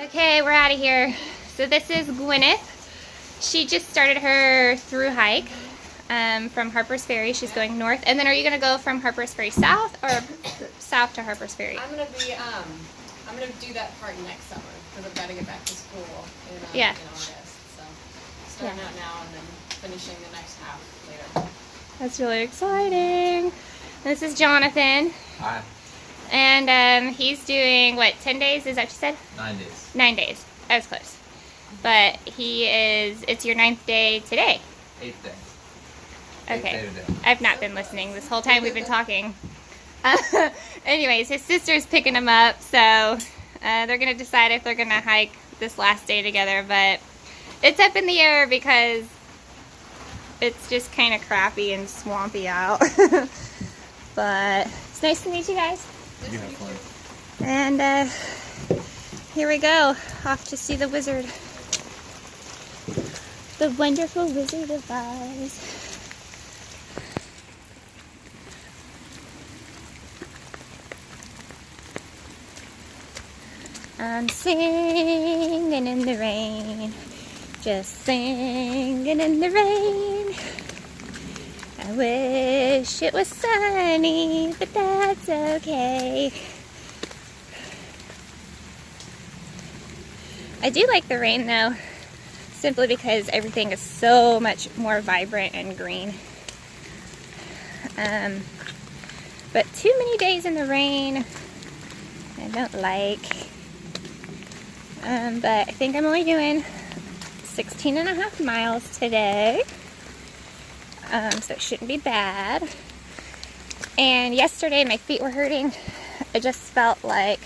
Okay, we're out of here. So this is Gwyneth. She just started her through hike from Harper's Ferry. She's going north. And then are you going to go from Harper's Ferry south or south to Harper's Ferry? I'm going to do that part next summer because I've got to get back to school in August. So starting out now and then finishing the next half later. That's really exciting. This is Jonathan. Hi. And he's doing, what, 10 days? Is that what you said? 9 days. 9 days. I was close. But it's your 9th day today. 8th day. Okay. I've not been listening this whole time we've been talking. Anyways, his sister's picking him up, so they're going to decide if they're going to hike this last day together. But it's up in the air because it's just kind of crappy and swampy out. But it's nice to meet you guys. You have fun. And here we go, off to see the wizard. The wonderful Wizard of Oz. I'm singing in the rain, just singing in the rain. I wish it was sunny, but that's okay. I do like the rain though, simply because everything is so much more vibrant and green. But too many days in the rain, I don't like. But I think I'm only doing 16.5 miles today. So it shouldn't be bad. And yesterday my feet were hurting. I just felt like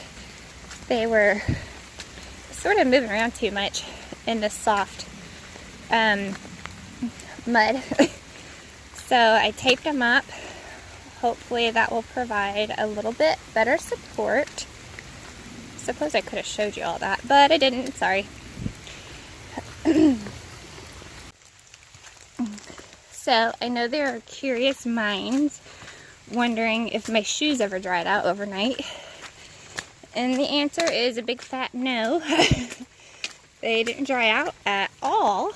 they were sort of moving around too much in the soft mud. So I taped them up. Hopefully that will provide a little bit better support. Suppose I could have showed you all that, but I didn't. Sorry. So I know there are curious minds wondering if my shoes ever dried out overnight. And the answer is a big fat no. They didn't dry out at all.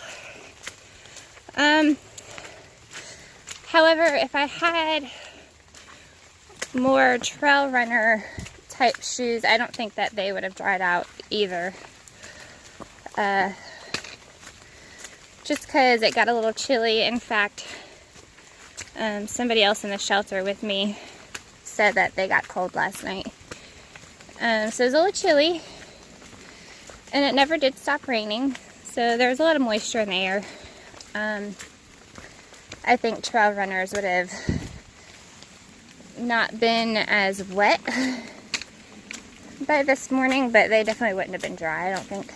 However, if I had more trail runner type shoes, I don't think that they would have dried out either. Just because it got a little chilly. In fact, somebody else in the shelter with me said that they got cold last night. So it was a little chilly, and it never did stop raining, so there was a lot of moisture in the air. I think trail runners would have not been as wet by this morning, but they definitely wouldn't have been dry, I don't think.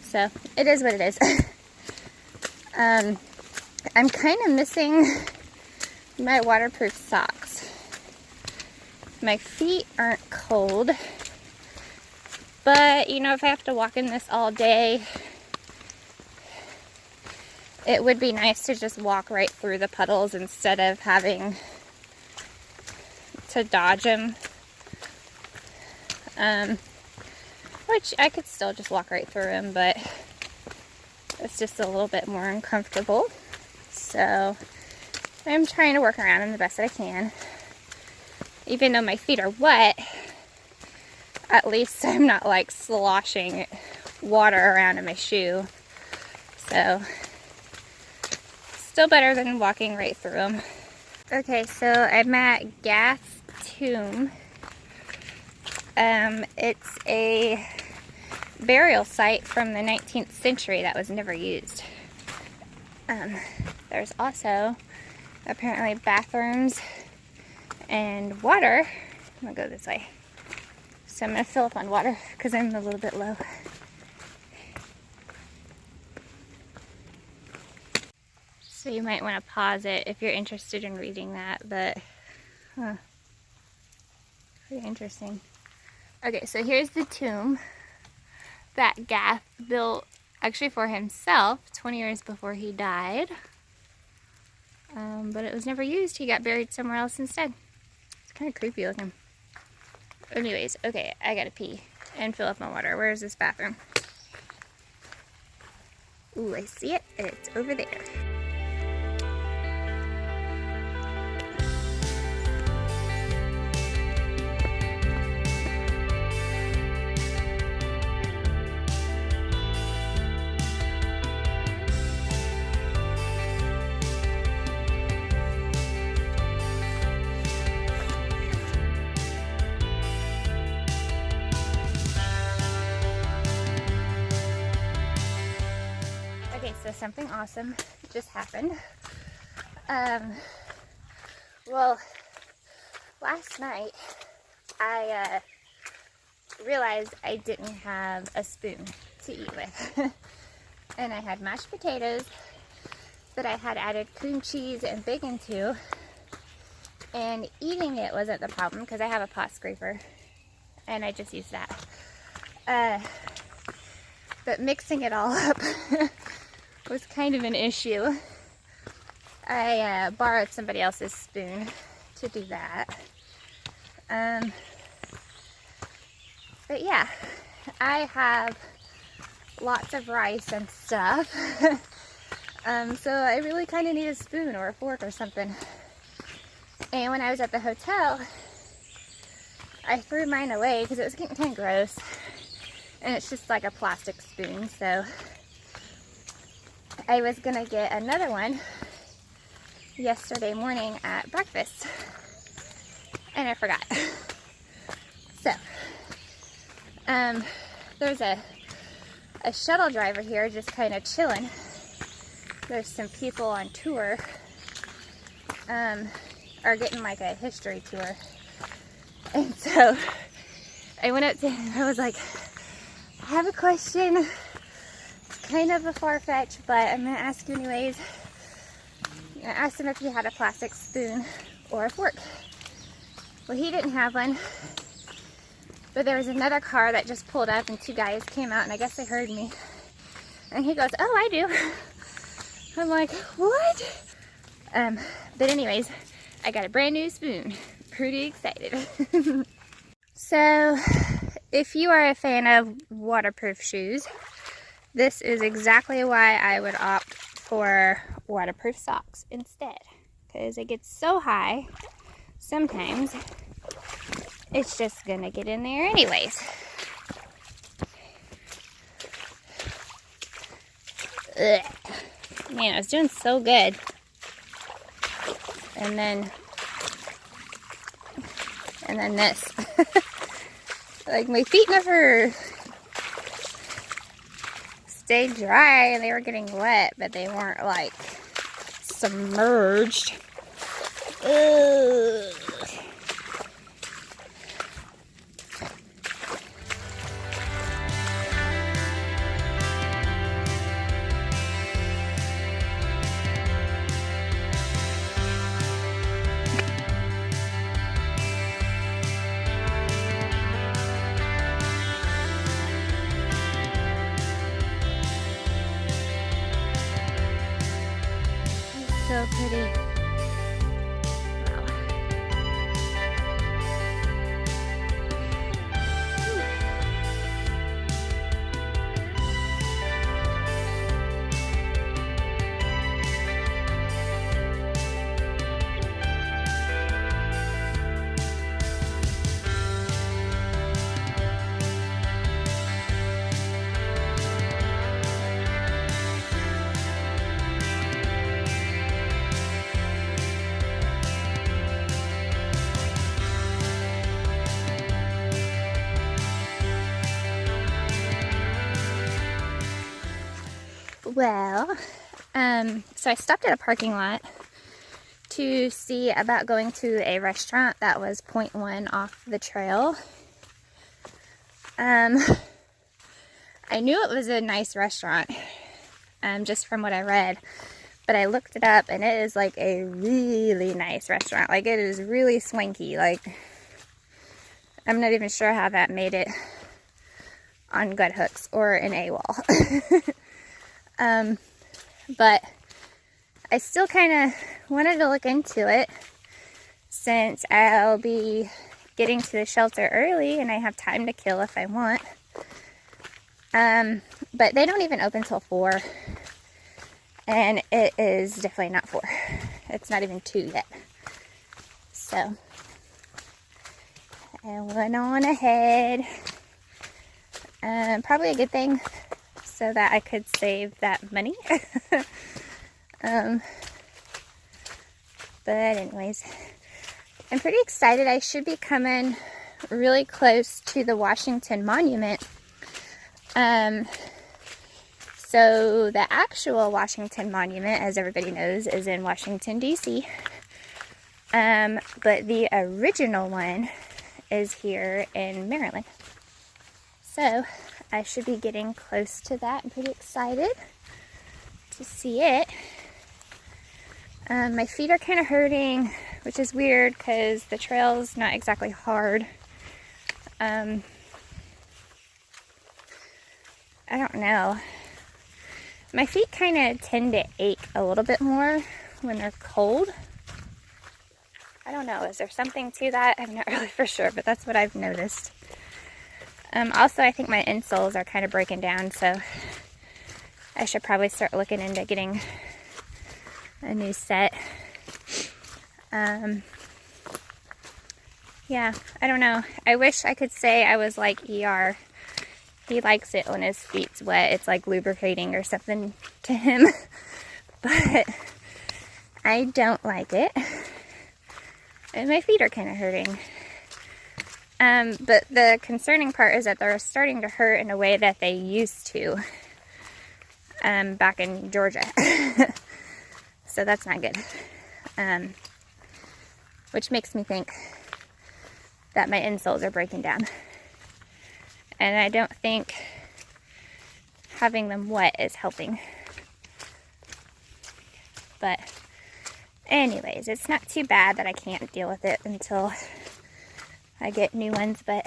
So it is what it is. I'm kind of missing my waterproof socks. My feet aren't cold, but you know, if I have to walk in this all day, it would be nice to just walk right through the puddles instead of having to dodge them. Which I could still just walk right through them, but it's just a little bit more uncomfortable. So I'm trying to work around them the best that I can. Even though my feet are wet, at least I'm not like sloshing water around in my shoe. So still better than walking right through them. Okay, so I'm at Gath's Tomb. It's a burial site from the 19th century that was never used. There's also apparently bathrooms and water. I'm gonna go this way. So I'm gonna fill up on water because I'm a little bit low. So you might want to pause it if you're interested in reading that, but pretty interesting. Okay, so here's the tomb that Gath built actually for himself 20 years before he died. But it was never used. He got buried somewhere else instead. It's kind of creepy looking. Anyways, okay, I gotta pee. and fill up my water. Where's this bathroom? Ooh, I see it. It's over there. Okay, so something awesome just happened. Well, last night I realized I didn't have a spoon to eat with. And I had mashed potatoes that I had added cream cheese and bacon to. And eating it wasn't the problem because I have a pot scraper and I just used that. But mixing it all up was kind of an issue. I borrowed somebody else's spoon to do that. But yeah, I have lots of rice and stuff. So I really kind of need a spoon or a fork or something. And when I was at the hotel, I threw mine away because it was getting kind of gross. And it's just like a plastic spoon, so I was gonna get another one yesterday morning at breakfast, and I forgot. So, there's a shuttle driver here just kind of chilling. There's some people on tour, or getting like a history tour. And so I went up to him, I was like, I have a question. It's kind of a far-fetched, but I'm going to ask you anyways. I asked him if he had a plastic spoon or a fork. Well, he didn't have one. But there was another car that just pulled up and two guys came out and I guess they heard me. And he goes, oh, I do. I'm like, what? But anyways, I got a brand new spoon. Pretty excited. So, if you are a fan of waterproof shoes, this is exactly why I would opt for waterproof socks instead. Because it gets so high, sometimes, it's just gonna get in there anyways. Ugh. Man, I was doing so good. And then this. Like, my feet never stayed dry and they were getting wet, but they weren't like submerged. Ugh. So pretty. Wow. Well, so I stopped at a parking lot to see about going to a restaurant that was 0.1 off the trail. I knew it was a nice restaurant, just from what I read, but I looked it up and it is like a really nice restaurant. Like, it is really swanky. Like, I'm not even sure how that made it on Gut Hooks or in AWOL. But I still kind of wanted to look into it since I'll be getting to the shelter early and I have time to kill if I want. But they don't even open till 4. And it is definitely not 4. It's not even 2 yet. So I went on ahead. Probably a good thing so that I could save that money. But anyways, I'm pretty excited. I should be coming really close to the Washington Monument. So the actual Washington Monument, as everybody knows, is in Washington, D.C. But the original one is here in Maryland. So I should be getting close to that. I'm pretty excited to see it. My feet are kind of hurting, which is weird because the trail's not exactly hard. I don't know. My feet kind of tend to ache a little bit more when they're cold. I don't know. Is there something to that? I'm not really for sure, but that's what I've noticed. Also, I think my insoles are kind of breaking down, so I should probably start looking into getting a new set. Yeah, I don't know. I wish I could say I was like ER. He likes it when his feet's wet. It's like lubricating or something to him. But I don't like it. And my feet are kind of hurting. But the concerning part is that they're starting to hurt in a way that they used to back in Georgia. So that's not good. Which makes me think that my insoles are breaking down. And I don't think having them wet is helping. But anyways, it's not too bad that I can't deal with it until I get new ones, but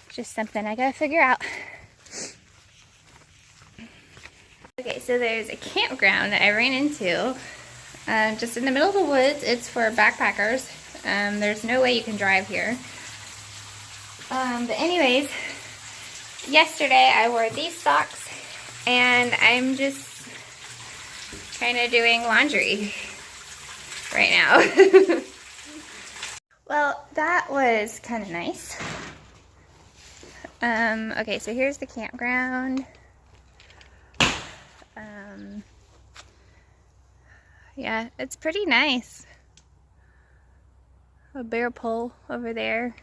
it's just something I gotta figure out. Okay, so there's a campground that I ran into just in the middle of the woods. It's for backpackers. There's no way you can drive here. But anyways, yesterday I wore these socks and I'm just kind of doing laundry right now. Well, that was kind of nice. Okay, so here's the campground. Yeah, it's pretty nice. A bear pole over there.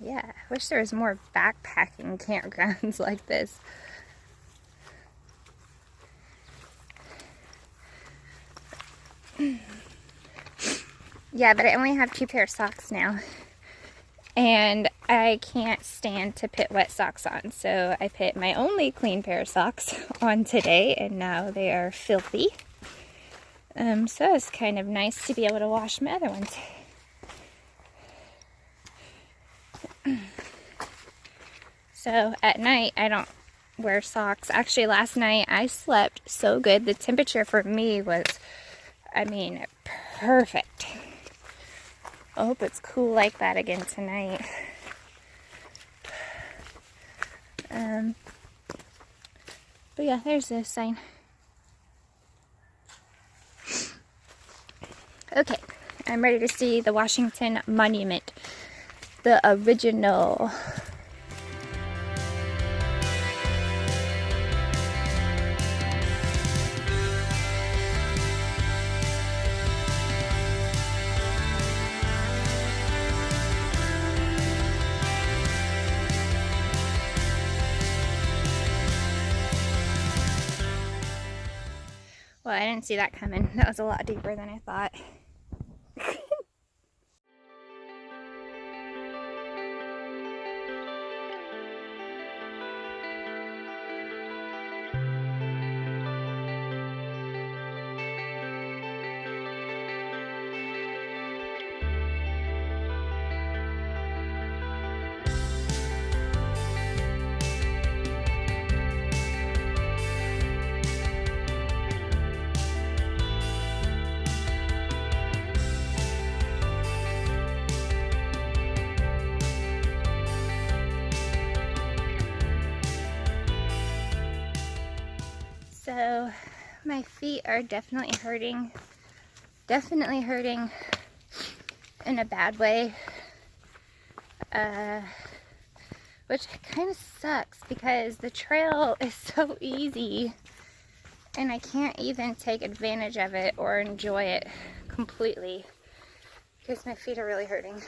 Yeah, I wish there was more backpacking campgrounds like this. Yeah, but I only have 2 pair of socks now. And I can't stand to put wet socks on. So I put my only clean pair of socks on today, and now they are filthy. So it's kind of nice to be able to wash my other ones. So at night, I don't wear socks. Actually, last night I slept so good. The temperature for me was, I mean, perfect. I hope it's cool like that again tonight. But yeah, there's this sign. Okay, I'm ready to see the Washington Monument, the original. Well, I didn't see that coming. That was a lot deeper than I thought. So my feet are definitely hurting. Definitely hurting in a bad way. Which kind of sucks because the trail is so easy and I can't even take advantage of it or enjoy it completely because my feet are really hurting.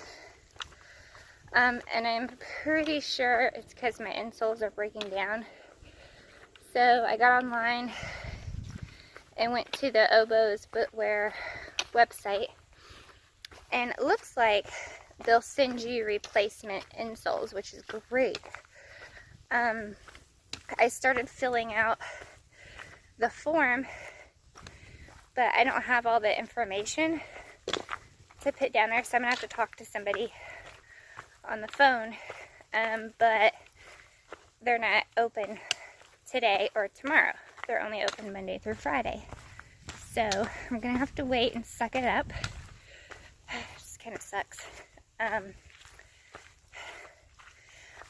And I'm pretty sure it's because my insoles are breaking down. So I got online and went to the Oboz footwear website, and it looks like they'll send you replacement insoles, which is great. I started filling out the form, but I don't have all the information to put down there, so I'm gonna have to talk to somebody on the phone. But they're not open today or tomorrow. They're only open Monday through Friday. So I'm gonna have to wait and suck it up. It just kind of sucks.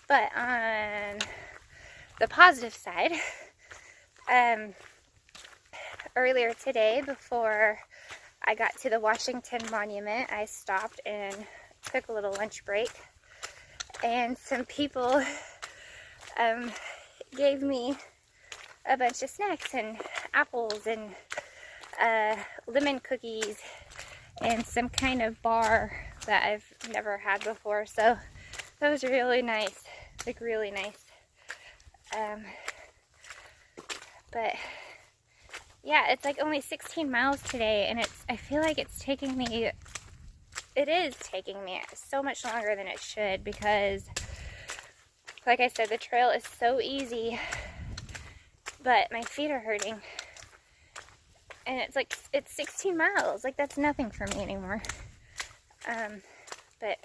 But on the positive side, earlier today, before I got to the Washington Monument, I stopped and took a little lunch break, and some people gave me a bunch of snacks and apples and lemon cookies and some kind of bar that I've never had before. So that was really nice, like really nice. But yeah, it's like only 16 miles today, and I feel like it is taking me so much longer than it should, because like I said, the trail is so easy, but my feet are hurting. And it's 16 miles. Like, that's nothing for me anymore. But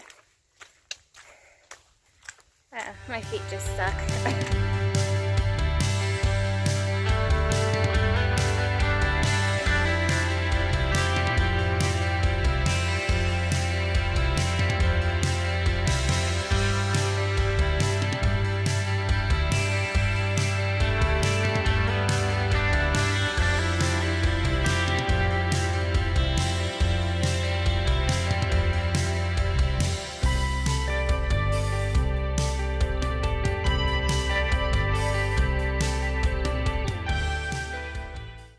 my feet just suck.